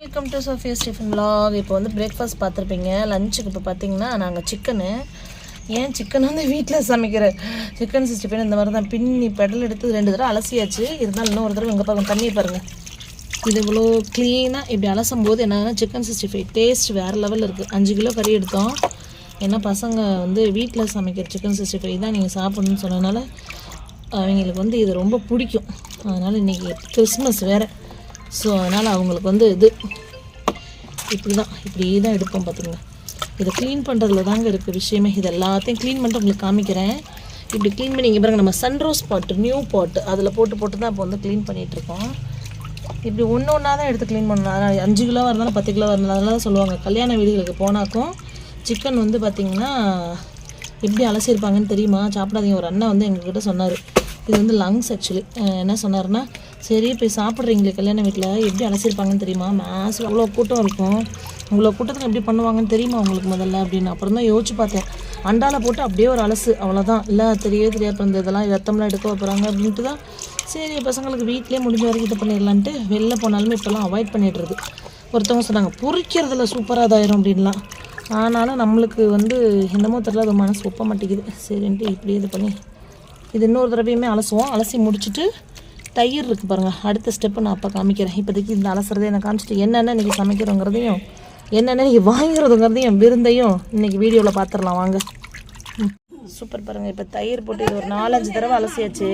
Welcome to Sophia Stephen vlog. இப்போ வந்து breakfast பார்த்துருப்பீங்க. லஞ்சுக்கு இப்போ பார்த்தீங்கன்னா நாங்கள் சிக்கனு சிக்கன் வந்து வீட்டில் சமைக்கிற சிக்கன் 65 இந்த மாதிரி தான் பின்னி பெடல் எடுத்து 2 தடவை அலசியாச்சு. இருந்தாலும் இன்னும் ஒரு தடவை இங்கே பாருங்கள், தண்ணியை பாருங்கள். இது இவ்வளோ க்ளீனாக இப்படி அலசும் போது என்னன்னா சிக்கன் 65 டேஸ்ட் வேறு லெவலில் இருக்குது. 5 கிலோ கறி எடுத்தோம். ஏன்னா பசங்க வந்து வீட்டில் சமைக்கிற சிக்கன் 65 தான் நீங்கள் சாப்பிடணும்னு சொன்னதுனால அவங்களுக்கு வந்து இது ரொம்ப பிடிக்கும். அதனால் இன்றைக்கி கிறிஸ்மஸ் வேறு. ஸோ அதனால் அவங்களுக்கு வந்து இது இப்படி தான் எடுப்போம். பார்த்துங்க, இதை க்ளீன் பண்ணுறதுல தாங்க இருக்குது விஷயமே. இது எல்லாத்தையும் க்ளீன் பண்ணிட்டு உங்களுக்கு காமிக்கிறேன். இப்படி க்ளீன் பண்ணி இங்கே பாருங்க, நம்ம சன்ரோஸ் பாட்டு நியூ பாட்டு அதில் போட்டு தான் இப்போ வந்து க்ளீன் பண்ணிகிட்ருக்கோம். இப்படி ஒன்று ஒன்றா தான் எடுத்து க்ளீன் பண்ணணும். அதனால் 5 கிலோ இருந்தாலும் 10 கிலோ இருந்தாலும் அதெல்லாம் தான் சொல்லுவாங்க. கல்யாண வீடுகளுக்கு போனாக்கும் சிக்கன் வந்து பார்த்திங்கன்னா எப்படி அலசியிருப்பாங்கன்னு தெரியுமா? சாப்பிடாதீங்க. ஒரு அண்ணன் வந்து எங்ககிட்ட சொன்னார், இது வந்து லங்ஸ் ஆக்சுவலி. என்ன சொன்னார்னா, சரி போய் சாப்பிட்றீங்களே கல்யாண வீட்டில் எப்படி அலசியிருப்பாங்கன்னு தெரியுமா? மேஸ் அவ்வளோ கூட்டம் இருக்கும், இவ்வளோ கூட்டத்துக்கு எப்படி பண்ணுவாங்கன்னு தெரியுமா உங்களுக்கு முதல்ல அப்படின்னு. அப்புறம் தான் யோசிச்சு பார்த்தேன். அண்டால போட்டு அப்படியே ஒரு அலசு, அவ்வளோதான். இல்லை தெரியாது அப்புறம் இந்த இதெல்லாம் ரத்தம்லாம் எடுக்க வைப்பாங்க அப்படின்ட்டு தான் சரி பசங்களுக்கு வீட்டிலே முடிஞ்ச வரைக்கும் இது பண்ணிடலான்ட்டு வெளில போனாலுமே இப்போல்லாம் அவாய்ட் பண்ணிடுறது. ஒருத்தவங்க சொன்னாங்க பொரிக்கிறதுல சூப்பராக இதாயிரும் அப்படின்லாம். ஆனாலும் நம்மளுக்கு வந்து என்னமோ தெரியல, அது மனசு ஒப்ப மாட்டேங்குது. சரின்ட்டு இப்படி இது பண்ணி இது இன்னொரு தடவையுமே அலசுவோம். அலசி முடிச்சுட்டு தயிர் இருக்குது பாருங்கள், அடுத்த ஸ்டெப்பு நான் அப்போ காமிக்கிறேன். இப்போதைக்கு இந்த அலசுறதே நான் காமிச்சிட்டு என்னென்ன இன்றைக்கி சமைக்கிறோங்கிறதையும் என்னென்ன இன்றைக்கி வாங்கிறதுங்கிறதையும் விருந்தையும் இன்றைக்கி வீடியோவில் பார்த்துடலாம் வாங்க. சூப்பர் பாருங்கள். இப்போ தயிர் போட்டு இது ஒரு 4-5 தடவை அலசியாச்சு.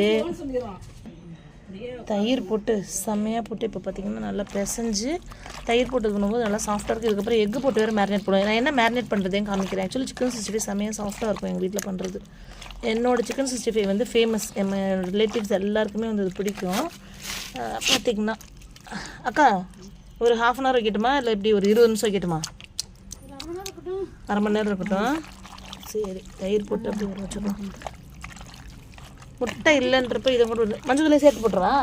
தயிர் போட்டு செம்மையாக போட்டு இப்போ பார்த்திங்கன்னா நல்லா பிசைஞ்சு தயிர் போட்டு பண்ணும்போது நல்லா சாஃப்டாக இருக்குது. இதுக்கப்புறம் எக்கு போட்டு வேறு மேரினேட் பண்ணுவேன். நான் என்ன மேரினேட் பண்ணுறதையும் காமிக்கிறேன். ஆக்சுவலி சிக்கன் 65 செம்மையாக சாஃப்டாக இருக்கும் எங்கள் வீட்டில் பண்ணுறது. என்னோடய சிக்கன் 65 வந்து ஃபேமஸ். என் ரிலேட்டிவ்ஸ் எல்லாருக்குமே வந்து இது பிடிக்கும். பார்த்திங்கன்னா அக்கா ஒரு 1/2 hour வைக்கட்டுமா இல்லை இப்படி ஒரு 20 நிமிஷம் வைக்கட்டுமா? 1/2 மணி நேரம் இருக்கட்டும். சரி தயிர் போட்டு அப்படி ஒரு வச்சுக்கலாம். முட்டை இல்லைன்றப்ப இதை கூட மஞ்சள் சேர்த்து போட்டுருவா,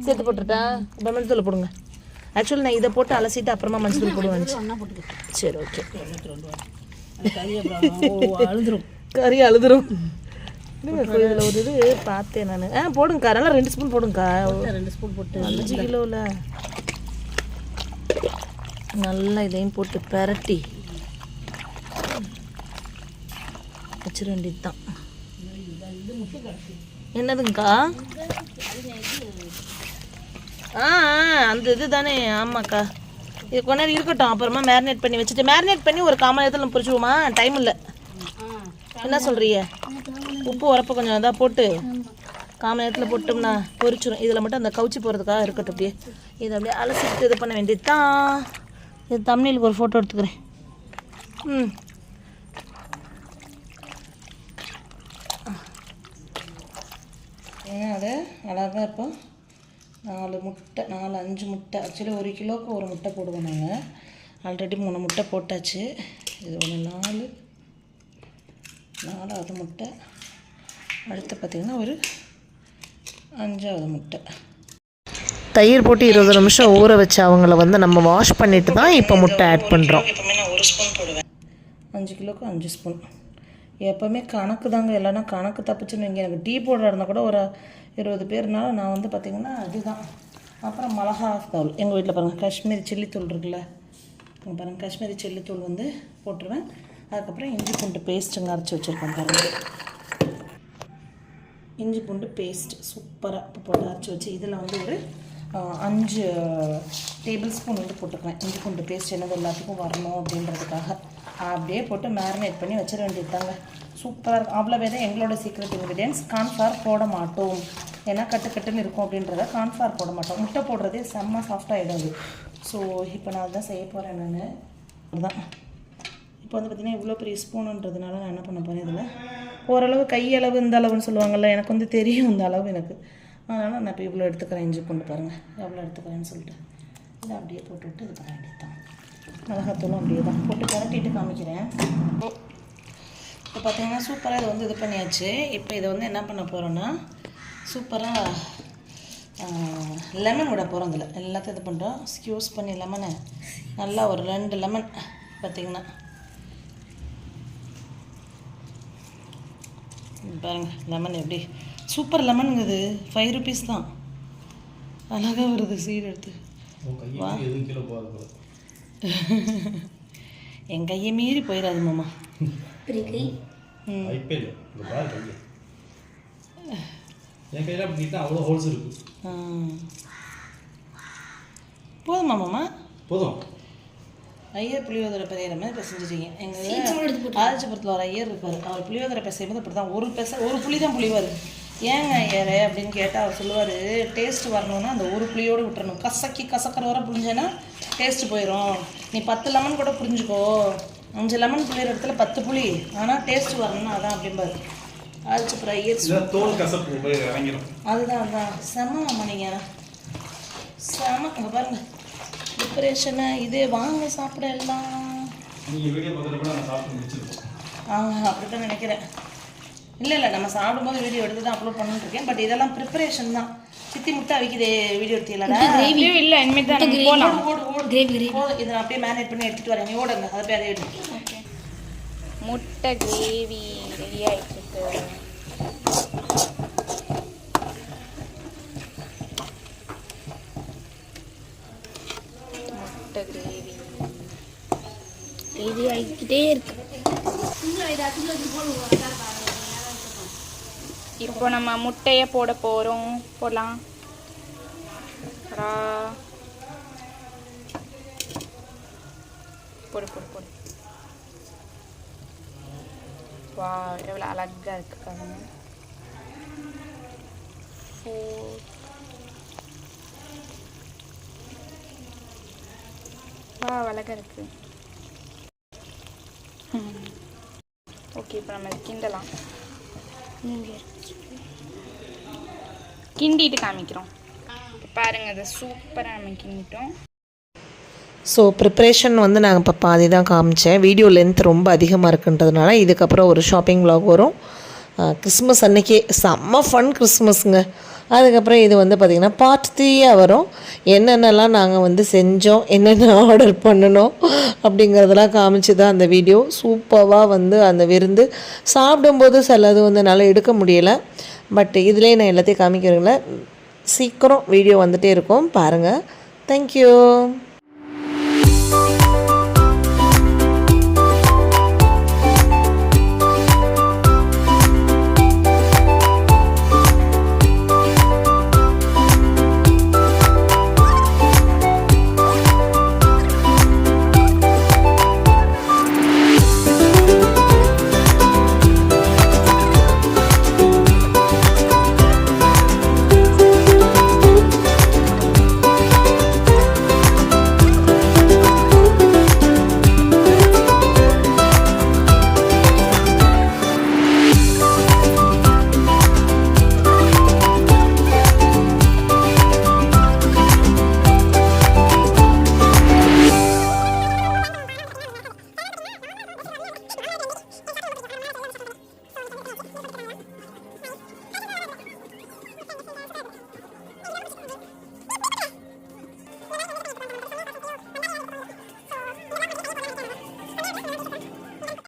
சேர்த்து போட்டுட்டா இப்போ மஞ்சள் தூள் போடுங்க. ஆக்சுவலி நான் இதை போட்டு அலசிட்டு அப்புறமா மஞ்சள் தூள் போடுவேன். சரி ஓகே. கறி அழுதுரும். இதில் ஒரு இது பார்த்தேன் நான். போடுங்கக்கா, நல்லா 2 ஸ்பூன் போடுங்கக்கா. 2 ஸ்பூன் போட்டு 5 கிலோவில் நல்லா இதையும் போட்டு பெரட்டி வச்சிட வேண்டியது தான். என்னதுங்கக்கா? அந்த இது தானே. ஆமாக்கா, இது கொஞ்ச நேரம் இருக்கட்டும். அப்புறமா மேரினேட் பண்ணி வச்சுட்டு மேரினேட் பண்ணி ஒரு 1/4 மணி நேரத்தில் நம்ம பொரிச்சுவோமா? டைம் இல்லை, என்ன சொல்கிறீங்க? உப்பு உரப்பு கொஞ்சம் இதாக போட்டு 1/4 மணி நேரத்தில் போட்டோம்னா பொரிச்சிடும். இதில் மட்டும் அந்த கவுச்சி போகிறதுக்காக இருக்கட்டும். அப்படியே இதை அப்படியே அலசிட்டு இது பண்ண வேண்டியது தான். இது தம்ப்நெயிலுக்கு ஒரு ஃபோட்டோ எடுத்துக்கிறேன். அது அழகாக இருக்கும். 4 முட்டை 4-5 முட்டை. ஆக்சுவலி 1 கிலோவுக்கு 1 முட்டை போடுவோம் நாங்கள். ஆல்ரெடி 3 முட்டை போட்டாச்சு. இது ஒன்று 4வது முட்டை. அடுத்து பார்த்திங்கன்னா ஒரு 5வது முட்டை. தயிர் போட்டு 20 நிமிஷம் ஊற வச்சு அவங்கள வந்து நம்ம வாஷ் பண்ணிட்டு தான் இப்போ முட்டை ஆட் பண்ணுறோம். எப்போவுமே நான் 1 ஸ்பூன் போடுவேன். 5 கிலோவுக்கு 5 ஸ்பூன். எப்போவுமே கணக்கு தாங்க. இல்லைன்னா கணக்கு தப்பிச்சுன்னு வைங்க. எனக்கு டீ போடுற இருந்தால் கூட ஒரு 20 பேர்னால நான் வந்து பார்த்திங்கன்னா அதுதான். அப்புறம் மிளகா தூள் எங்கள் வீட்டில் பாருங்கள், காஷ்மீரி சில்லி தூள் இருக்குல்ல, இங்கே பாருங்கள் காஷ்மீரி சில்லி தூள் வந்து போட்டுருவேன். அதுக்கப்புறம் இஞ்சி பூண்டு பேஸ்ட்டுங்க அரைச்சி வச்சுருக்கேன் பாருங்கள். இஞ்சி பூண்டு பேஸ்ட் சூப்பராக இப்போ போட்டு அரைச்சி வச்சு இதில் வந்து ஒரு 5 டேபிள் ஸ்பூன் வந்து போட்டுக்குவேன். இஞ்சி பூண்டு பேஸ்ட் என்னது எல்லாத்துக்கும் வரணும் அப்படின்றதுக்காக அப்படியே போட்டு மேரினேட் பண்ணி வச்சிட வேண்டியது தாங்க. சூப்பராக இருக்கும். அவ்வளோவே தான் எங்களோட சீக்ரெட் இன்க்ரீடியன்ஸ். கார்ன்ஃப்ளவர் போட மாட்டோம், ஏன்னா கட்டுன்னு இருக்கும் அப்படின்றத கார்ன்ஃப்ளவர் போட மாட்டோம். முட்டை போடுறதே செம்ம சாஃப்டாகிடும். ஸோ இப்போ நான் அதுதான் செய்ய போகிறேன். நான் அதுதான் இப்போ வந்து பார்த்திங்கன்னா இவ்வளோ பெரிய ஸ்பூனுன்றதுனால நான் என்ன பண்ண போகிறேன், இதில் ஓரளவு கையளவு இந்த அளவுன்னு சொல்லுவாங்கள்ல, எனக்கு வந்து தெரியும் இந்த அளவு எனக்கு. அதனால் நான் இப்போ இவ்வளோ எடுத்துக்கிறேன். இஞ்சி பூண்டு பாருங்கள் எவ்வளோ எடுத்துக்கிறேன்னு சொல்லிட்டு இதை அப்படியே போட்டுவிட்டு இது பண்ண வேண்டியது தான். மிளகாத்தூளும் அப்படியே தான் போட்டு கரட்டிட்டு காமிக்கிறேன். இப்போ பார்த்திங்கன்னா சூப்பராக இதை வந்து இது பண்ணியாச்சு. இப்போ இதை வந்து என்ன பண்ண போகிறோன்னா சூப்பராக லெமன் விட போகிறோம். இதில் எல்லாத்தையும் இது பண்ணுறோம். ஸ்க்யூஸ் பண்ணி லெமனை நல்லா ஒரு 2 லெமன் பார்த்திங்கன்னா பாருங்கள். லெமன் எப்படி சூப்பர் லெமனுங்க. இது 5 rupees தான். அழகாக வருது சீடு எடுத்து. என் கையை மீறி போயிடாது மாமா. போதுமா மாமா? போதும். ஐயர் புளியோதரை பிசைகிற மாதிரி பிசைஞ்சிட்டீங்க. எங்கள் ஆதிச்சபுரத்தில் ஒரு ஐயர் இருப்பார். அவர் புளியோதரை பிசையும் போது அப்படி தான் ஒரு புளி தான் புளிவார். ஏங்க ஐயரே அப்படின்னு கேட்டால் அவர் சொல்லுவார், டேஸ்ட் வரணும்னா அந்த ஒரு புளியோடு விட்டுறணும். கசக்கிற வர புளிஞ்சேன்னா டேஸ்ட்டு போயிடும். நீ 10 லெமன் கூட புரிஞ்சுக்கோ, 5 லெமன் புளியிற இடத்துல 10 புளி, ஆனால் டேஸ்ட் வரணும்னா அதான் அப்படிம்பாரு ஆதிச்சபுரம் ஐயர். தோல் கசப்பு போய் இறங்கிடும். அதுதான் செம மாமா. நீங்கள் செம. அங்கே பாருங்கள் ப்ரிப்பரேஷனு இதே. வாங்க சாப்பிட எல்லாம். அப்படி தான் நினைக்கிறேன். இல்லை நம்ம சாப்பிடும்போது வீடியோ எடுத்து தான் அப்லோட் பண்ணிட்டுருக்கேன். பட் இதெல்லாம் ப்ரிப்பரேஷன் தான். சித்தி முட்டை அவிக்குதே வீடியோ எடுத்தீங்களா? இல்லை இனிமேல் தான் ஓடு. இதை நான் அப்படியே மேரினேட் பண்ணி எடுத்துகிட்டு வரேன். நீ ஓடுங்க, அதை போய் அதை எடுத்து. முட்டை கிரேவி ரெடி ஆகிட்டு. முட்டை கிரேவி ரெடி ஆகிக்கிட்டே இருக்கு. இப்போ நம்ம முட்டையை போட போகிறோம். போடலாம். போடு. வா எவ்வளோ அழகாக இருக்கு பாருங்க. வா அழகாக இருக்கு. ஓகே இப்போ நம்ம கிண்டலாம். கிண்டிட்டு காமிக்கிறோம். பாருங்கள் அது சூப்பராக நம்ம கிண்டிட்டோம். ஸோ ப்ரிப்ரேஷன் வந்து நாங்கள் இப்போ பாதி தான் காமிச்சேன். வீடியோ லென்த் ரொம்ப அதிகமாக இருக்குன்றதுனால இதுக்கப்புறம் ஒரு ஷாப்பிங் vlog வரும். கிறிஸ்மஸ் அன்றைக்கி செம்ம ஃபன் கிறிஸ்மஸுங்க. அதுக்கப்புறம் இது வந்து பார்த்திங்கன்னா பார்ட் 3 வரும். என்னென்னலாம் நாங்கள் வந்து செஞ்சோம், என்னென்ன ஆர்டர் பண்ணணும் அப்படிங்கிறதெல்லாம் காமிச்சு தான் அந்த வீடியோ. சூப்பராக வந்து அந்த விருந்து சாப்பிடும்போது சிலது வந்து என்னால் எடுக்க முடியலை. பட் இதிலே நான் எல்லாத்தையும் காமிக்கிறேங்கள. சீக்கிரம் வீடியோ வந்துகிட்டே இருக்கும் பாருங்கள். தேங்க்யூ.